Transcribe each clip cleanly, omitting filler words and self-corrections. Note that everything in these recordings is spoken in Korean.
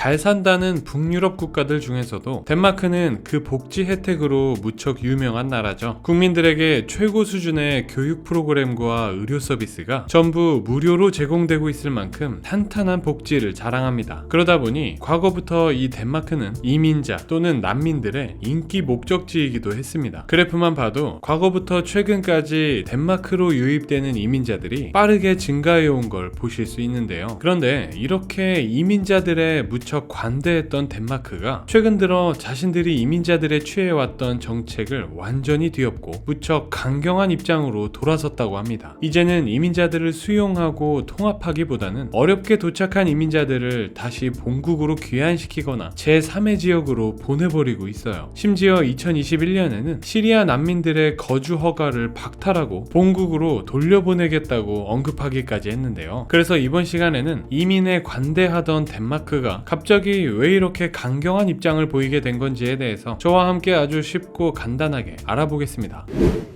잘 산다는 북유럽 국가들 중에서도 덴마크는 그 복지 혜택으로 무척 유명한 나라죠. 국민들에게 최고 수준의 교육 프로그램과 의료 서비스가 전부 무료로 제공되고 있을 만큼 탄탄한 복지를 자랑합니다. 그러다 보니 과거부터 이 덴마크는 이민자 또는 난민들의 인기 목적지이기도 했습니다. 그래프만 봐도 과거부터 최근까지 덴마크로 유입되는 이민자들이 빠르게 증가해온 걸 보실 수 있는데요. 그런데 이렇게 이민자들의 무척 관대했던 덴마크가 최근 들어 자신들이 이민자들에 취해왔던 정책을 완전히 뒤엎고 무척 강경한 입장으로 돌아섰다고 합니다. 이제는 이민자들을 수용하고 통합하기보다는 어렵게 도착한 이민자들을 다시 본국으로 귀환시키거나 제3의 지역으로 보내버리고 있어요. 심지어 2021년에는 시리아 난민들의 거주 허가를 박탈하고 본국으로 돌려보내겠다고 언급하기까지 했는데요. 그래서 이번 시간에는 이민에 관대하던 덴마크가 갑자기 왜 이렇게 강경한 입장을 보이게 된 건지에 대해서 저와 함께 아주 쉽고 간단하게 알아보겠습니다.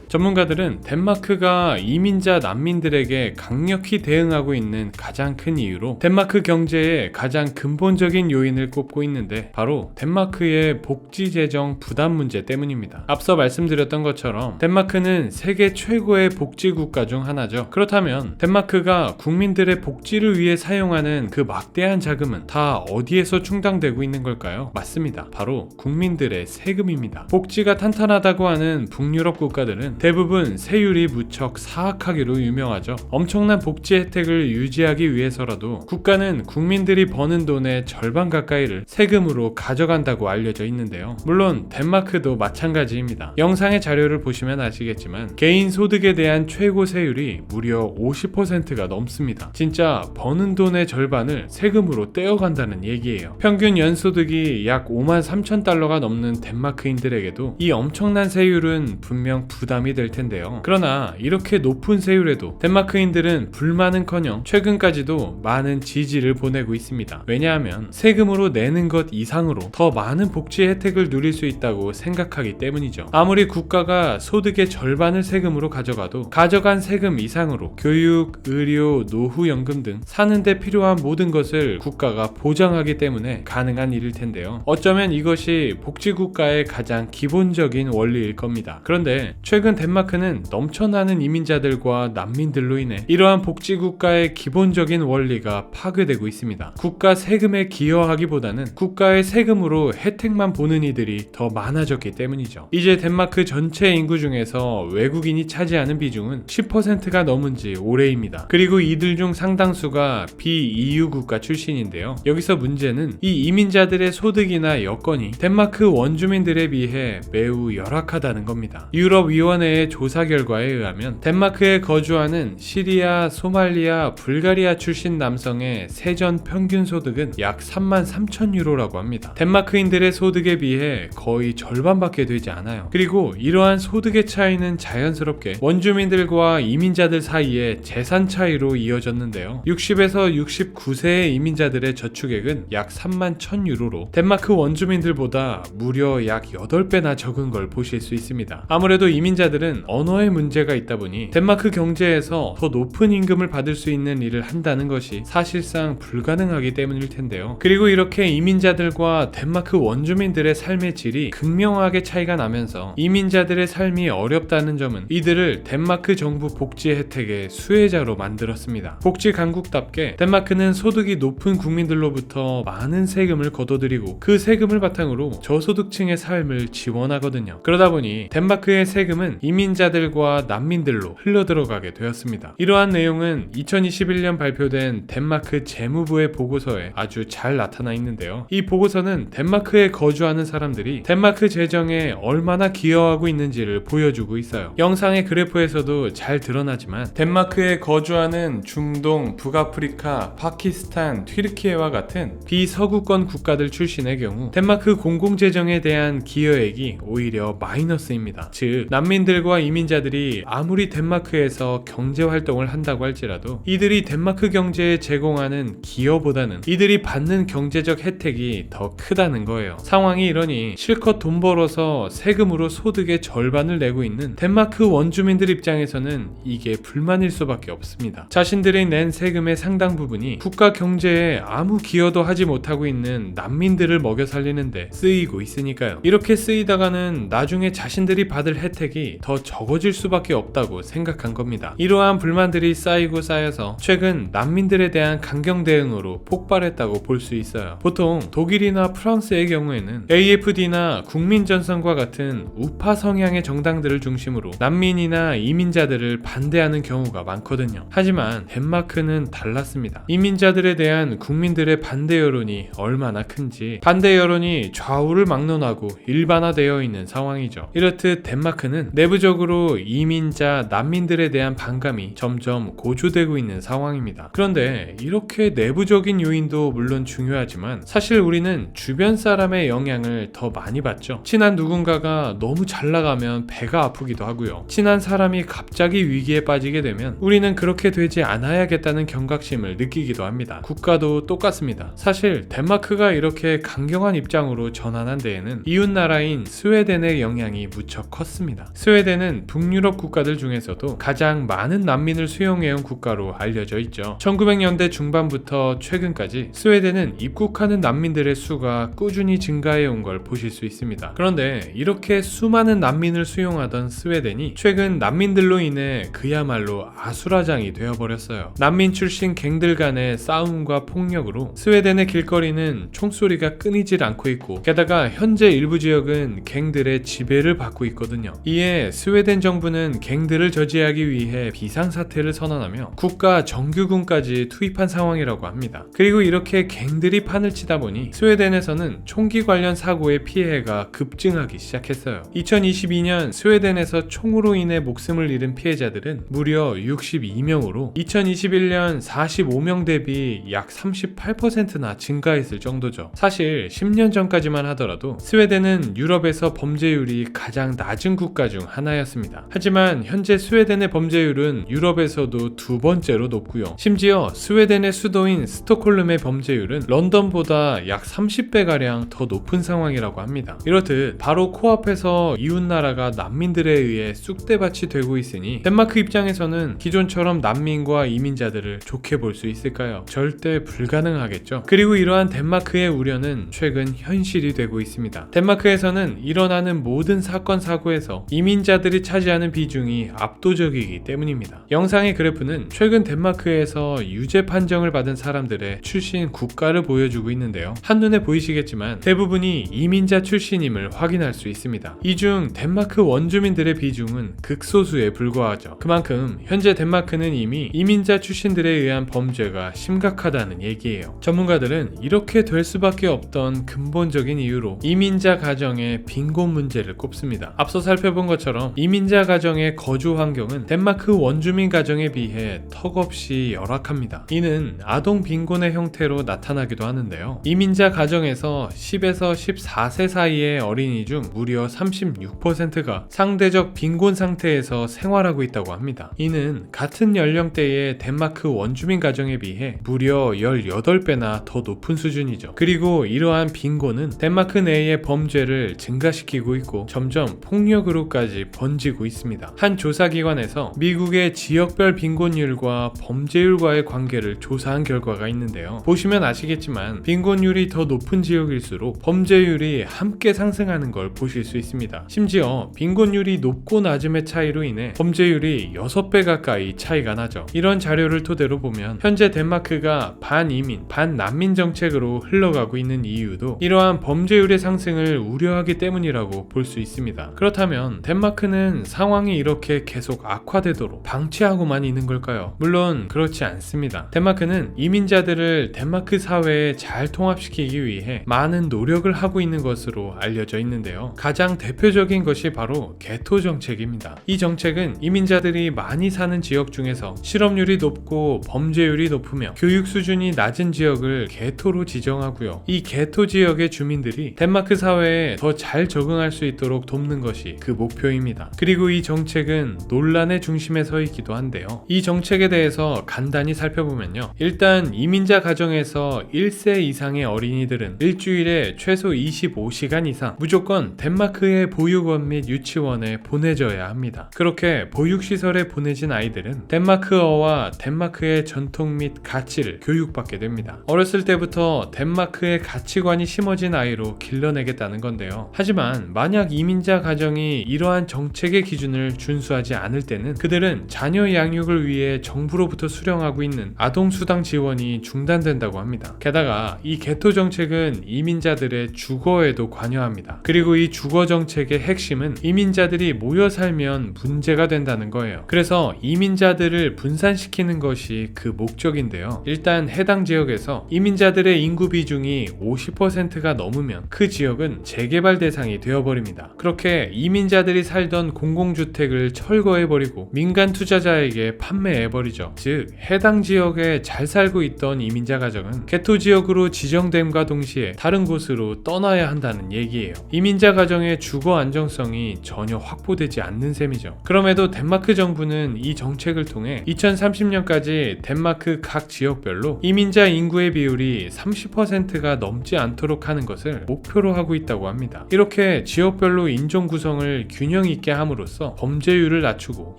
전문가들은 덴마크가 이민자 난민들에게 강력히 대응하고 있는 가장 큰 이유로 덴마크 경제의 가장 근본적인 요인을 꼽고 있는데 바로 덴마크의 복지 재정 부담 문제 때문입니다. 앞서 말씀드렸던 것처럼 덴마크는 세계 최고의 복지 국가 중 하나죠. 그렇다면 덴마크가 국민들의 복지를 위해 사용하는 그 막대한 자금은 다 어디에서 충당되고 있는 걸까요? 맞습니다. 바로 국민들의 세금입니다. 복지가 탄탄하다고 하는 북유럽 국가들은 대부분 세율이 무척 사악하기로 유명하죠. 엄청난 복지 혜택을 유지하기 위해서라도 국가는 국민들이 버는 돈의 절반 가까이를 세금으로 가져간다고 알려져 있는데요. 물론 덴마크도 마찬가지입니다. 영상의 자료를 보시면 아시겠지만 개인 소득에 대한 최고 세율이 무려 50%가 넘습니다. 진짜 버는 돈의 절반을 세금으로 떼어간다는 얘기예요. 평균 연소득이 약 53,000달러가 넘는 덴마크인들에게도 이 엄청난 세율은 분명 부담이 될 텐데요. 그러나 이렇게 높은 세율에도 덴마크인들은 불만은커녕 최근까지도 많은 지지를 보내고 있습니다. 왜냐하면 세금으로 내는 것 이상으로 더 많은 복지 혜택을 누릴 수 있다고 생각하기 때문이죠. 아무리 국가가 소득의 절반을 세금으로 가져가도 가져간 세금 이상으로 교육, 의료, 노후연금 등 사는데 필요한 모든 것을 국가가 보장하기 때문에 가능한 일일 텐데요. 어쩌면 이것이 복지국가의 가장 기본적인 원리일 겁니다. 그런데 최근 덴마크는 넘쳐나는 이민자들과 난민들로 인해 이러한 복지국가의 기본적인 원리가 파괴되고 있습니다. 국가 세금에 기여하기보다는 국가의 세금으로 혜택만 보는 이들이 더 많아졌기 때문이죠. 이제 덴마크 전체 인구 중에서 외국인이 차지하는 비중은 10%가 넘은 지 오래입니다. 그리고 이들 중 상당수가 비EU 국가 출신인데요. 여기서 문제는 이 이민자들의 소득이나 여건이 덴마크 원주민들에 비해 매우 열악하다는 겁니다. 유럽위원회의 조사 결과에 의하면 덴마크에 거주하는 시리아, 소말리아, 불가리아 출신 남성의 세전 평균 소득은 약 33,000유로라고 합니다. 덴마크인들의 소득에 비해 거의 절반밖에 되지 않아요. 그리고 이러한 소득의 차이는 자연스럽게 원주민들과 이민자들 사이에 재산 차이로 이어졌는데요. 60에서 69세의 이민자들의 저축액은 약 31,000유로로 덴마크 원주민들보다 무려 약 8배나 적은 걸 보실 수 있습니다. 아무래도 이민자들은 언어의 문제가 있다 보니 덴마크 경제에서 더 높은 임금을 받을 수 있는 일을 한다는 것이 사실상 불가능하기 때문일 텐데요. 그리고 이렇게 이민자들과 덴마크 원주민들의 삶의 질이 극명하게 차이가 나면서 이민자들의 삶이 어렵다는 점은 이들을 덴마크 정부 복지 혜택의 수혜자로 만들었습니다. 복지 강국답게 덴마크는 소득이 높은 국민들로부터 많은 세금을 거둬들이고 그 세금을 바탕으로 저소득층의 삶을 지원하거든요. 그러다 보니 덴마크의 세금은 이민자들과 난민들로 흘러들어가게 되었습니다. 이러한 내용은 2021년 발표된 덴마크 재무부의 보고서에 아주 잘 나타나 있는데요. 이 보고서는 덴마크에 거주하는 사람들이 덴마크 재정에 얼마나 기여하고 있는지를 보여주고 있어요. 영상의 그래프에서도 잘 드러나지만 덴마크에 거주하는 중동, 북아프리카, 파키스탄, 튀르키예와 같은 비서구권 국가들 출신의 경우 덴마크 공공재정에 대한 기여액이 오히려 마이너스입니다. 즉 난민들 국민들과 이민자들이 아무리 덴마크에서 경제 활동을 한다고 할지라도 이들이 덴마크 경제에 제공하는 기여보다는 이들이 받는 경제적 혜택이 더 크다는 거예요. 상황이 이러니 실컷 돈 벌어서 세금으로 소득의 절반을 내고 있는 덴마크 원주민들 입장에서는 이게 불만일 수밖에 없습니다. 자신들이 낸 세금의 상당 부분이 국가 경제에 아무 기여도 하지 못하고 있는 난민들을 먹여 살리는데 쓰이고 있으니까요. 이렇게 쓰이다가는 나중에 자신들이 받을 혜택이 더 적어질 수밖에 없다고 생각한 겁니다. 이러한 불만들이 쌓이고 쌓여서 최근 난민들에 대한 강경 대응으로 폭발했다고 볼 수 있어요. 보통 독일이나 프랑스의 경우에는 AfD나 국민전선과 같은 우파 성향의 정당들을 중심으로 난민이나 이민자들을 반대하는 경우가 많거든요. 하지만 덴마크는 달랐습니다. 이민자들에 대한 국민들의 반대 여론이 얼마나 큰지 반대 여론이 좌우를 막론하고 일반화되어 있는 상황이죠. 이렇듯 덴마크는 내부적으로 이민자, 난민들에 대한 반감이 점점 고조되고 있는 상황입니다. 그런데 이렇게 내부적인 요인도 물론 중요하지만 사실 우리는 주변 사람의 영향을 더 많이 받죠. 친한 누군가가 너무 잘 나가면 배가 아프기도 하고요. 친한 사람이 갑자기 위기에 빠지게 되면 우리는 그렇게 되지 않아야겠다는 경각심을 느끼기도 합니다. 국가도 똑같습니다. 사실 덴마크가 이렇게 강경한 입장으로 전환한 데에는 이웃 나라인 스웨덴의 영향이 무척 컸습니다. 스웨덴은 북유럽 국가들 중에서도 가장 많은 난민을 수용해온 국가로 알려져 있죠. 1900년대 중반부터 최근까지 스웨덴은 입국하는 난민들의 수가 꾸준히 증가해온 걸 보실 수 있습니다. 그런데 이렇게 수많은 난민을 수용하던 스웨덴이 최근 난민들로 인해 그야말로 아수라장이 되어버렸어요. 난민 출신 갱들 간의 싸움과 폭력으로 스웨덴의 길거리는 총소리가 끊이질 않고 있고 게다가 현재 일부 지역은 갱들의 지배를 받고 있거든요. 이에 스웨덴 정부는 갱들을 저지하기 위해 비상사태를 선언하며 국가 정규군까지 투입한 상황이라고 합니다. 그리고 이렇게 갱들이 판을 치다 보니 스웨덴에서는 총기 관련 사고의 피해가 급증하기 시작했어요. 2022년 스웨덴에서 총으로 인해 목숨을 잃은 피해자들은 무려 62명으로 2021년 45명 대비 약 38%나 증가했을 정도죠. 사실 10년 전까지만 하더라도 스웨덴은 유럽에서 범죄율이 가장 낮은 국가 중 하나였습니다. 하지만 현재 스웨덴의 범죄율은 유럽에서도 두 번째로 높고요. 심지어 스웨덴의 수도인 스톡홀름의 범죄율은 런던보다 약 30배가량 더 높은 상황이라고 합니다. 이렇듯 바로 코앞에서 이웃나라가 난민들에 의해 쑥대밭이 되고 있으니 덴마크 입장에서는 기존처럼 난민과 이민자들을 좋게 볼 수 있을까요? 절대 불가능하겠죠. 그리고 이러한 덴마크의 우려는 최근 현실이 되고 있습니다. 덴마크에서는 일어나는 모든 사건 사고에서 이민자들이 차지하는 비중이 압도적이기 때문입니다. 영상의 그래프는 최근 덴마크에서 유죄 판정을 받은 사람들의 출신 국가를 보여주고 있는데요. 한눈에 보이시겠지만 대부분이 이민자 출신임을 확인할 수 있습니다. 이 중 덴마크 원주민들의 비중은 극소수에 불과하죠. 그만큼 현재 덴마크는 이미 이민자 출신들에 의한 범죄가 심각하다는 얘기예요. 전문가들은 이렇게 될 수밖에 없던 근본적인 이유로 이민자 가정의 빈곤 문제를 꼽습니다. 앞서 살펴본 것처럼 이민자 가정의 거주 환경은 덴마크 원주민 가정에 비해 턱없이 열악합니다. 이는 아동 빈곤의 형태로 나타나기도 하는데요. 이민자 가정에서 10에서 14세 사이의 어린이 중 무려 36%가 상대적 빈곤 상태에서 생활하고 있다고 합니다. 이는 같은 연령대의 덴마크 원주민 가정에 비해 무려 18배나 더 높은 수준이죠. 그리고 이러한 빈곤은 덴마크 내의 범죄를 증가시키고 있고 점점 폭력으로까지 번지고 있습니다. 한 조사기관에서 미국의 지역별 빈곤율과 범죄율과의 관계를 조사한 결과가 있는데요. 보시면 아시겠지만 빈곤율이 더 높은 지역일수록 범죄율이 함께 상승하는 걸 보실 수 있습니다. 심지어 빈곤율이 높고 낮음의 차이로 인해 범죄율이 6배 가까이 차이가 나죠. 이런 자료를 토대로 보면 현재 덴마크가 반이민, 반난민 정책으로 흘러가고 있는 이유도 이러한 범죄율의 상승을 우려하기 때문이라고 볼 수 있습니다. 그렇다면 덴마크는 상황이 이렇게 계속 악화되도록 방치하고만 있는 걸까요? 물론 그렇지 않습니다. 덴마크는 이민자들을 덴마크 사회에 잘 통합시키기 위해 많은 노력을 하고 있는 것으로 알려져 있는데요. 가장 대표적인 것이 바로 게토 정책입니다. 이 정책은 이민자들이 많이 사는 지역 중에서 실업률이 높고 범죄율이 높으며 교육 수준이 낮은 지역을 게토로 지정하고요. 이 게토 지역의 주민들이 덴마크 사회에 더 잘 적응할 수 있도록 돕는 것이 그 목표인 목표입니다. 그리고 이 정책은 논란의 중심에 서 있기도 한데요. 이 정책에 대해서 간단히 살펴보면요. 일단 이민자 가정에서 1세 이상의 어린이들은 일주일에 최소 25시간 이상 무조건 덴마크의 보육원 및 유치원에 보내져야 합니다. 그렇게 보육시설에 보내진 아이들은 덴마크어와 덴마크의 전통 및 가치를 교육받게 됩니다. 어렸을 때부터 덴마크의 가치관이 심어진 아이로 길러내겠다는 건데요. 하지만 만약 이민자 가정이 이러한 정책의 기준을 준수하지 않을 때는 그들은 자녀 양육을 위해 정부로부터 수령하고 있는 아동수당 지원이 중단된다고 합니다. 게다가 이 개토 정책은 이민자들의 주거에도 관여합니다. 그리고 이 주거 정책의 핵심은 이민자들이 모여 살면 문제가 된다는 거예요. 그래서 이민자들을 분산시키는 것이 그 목적인데요. 일단 해당 지역에서 이민자들의 인구 비중이 50%가 넘으면 그 지역은 재개발 대상이 되어버립니다. 그렇게 이민자들이 살던 공공주택을 철거해버리고 민간 투자자에게 판매해버리죠. 즉 해당 지역에 잘 살고 있던 이민자 가정은 개토 지역으로 지정됨과 동시에 다른 곳으로 떠나야 한다는 얘기예요. 이민자 가정의 주거 안정성이 전혀 확보되지 않는 셈이죠. 그럼에도 덴마크 정부는 이 정책을 통해 2030년까지 덴마크 각 지역별로 이민자 인구의 비율이 30%가 넘지 않도록 하는 것을 목표로 하고 있다고 합니다. 이렇게 지역별로 인종 구성을 균형 있게 함으로써 범죄율을 낮추고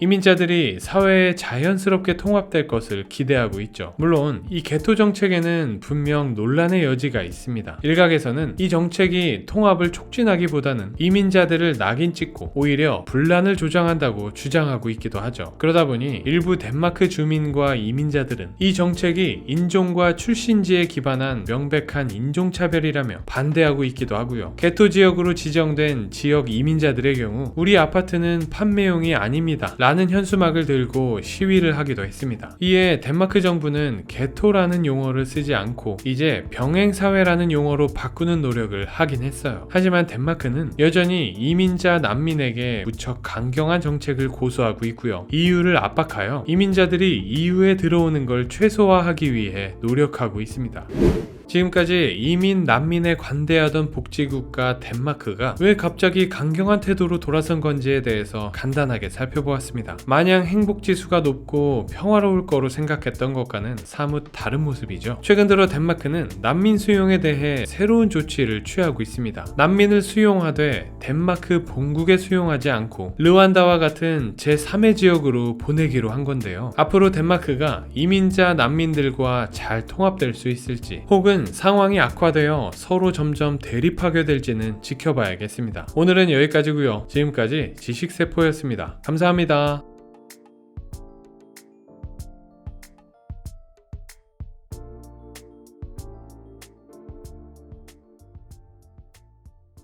이민자들이 사회에 자연스럽게 통합될 것을 기대하고 있죠. 물론 이 개토 정책에는 분명 논란의 여지가 있습니다. 일각에서는 이 정책이 통합을 촉진하기보다는 이민자들을 낙인 찍고 오히려 분란을 조장한다고 주장하고 있기도 하죠. 그러다 보니 일부 덴마크 주민과 이민자들은 이 정책이 인종과 출신지에 기반한 명백한 인종차별이라며 반대하고 있기도 하고요. 개토 지역으로 지정된 지역 이민자들의 경우 우리 아파트는 판매용이 아닙니다 라는 현수막을 들고 시위를 하기도 했습니다. 이에 덴마크 정부는 개토라는 용어를 쓰지 않고 이제 병행사회라는 용어로 바꾸는 노력을 하긴 했어요. 하지만 덴마크는 여전히 이민자 난민에게 무척 강경한 정책을 고수하고 있고요. EU를 압박하여 이민자들이 EU에 들어오는 걸 최소화하기 위해 노력하고 있습니다. 지금까지 이민 난민에 관대하던 복지국가 덴마크가 왜 갑자기 강경한 태도로 돌아선 건지에 대해서 간단하게 살펴보았습니다. 마냥 행복지수가 높고 평화로울 거로 생각했던 것과는 사뭇 다른 모습이죠. 최근 들어 덴마크는 난민 수용에 대해 새로운 조치를 취하고 있습니다. 난민을 수용하되 덴마크 본국에 수용하지 않고 르완다와 같은 제3의 지역으로 보내기로 한 건데요. 앞으로 덴마크가 이민자 난민들과 잘 통합될 수 있을지 혹은 상황이 악화되어 서로 점점 대립하게 될지는 지켜봐야겠습니다. 오늘은 여기까지고요. 지금까지 지식세포였습니다. 감사합니다.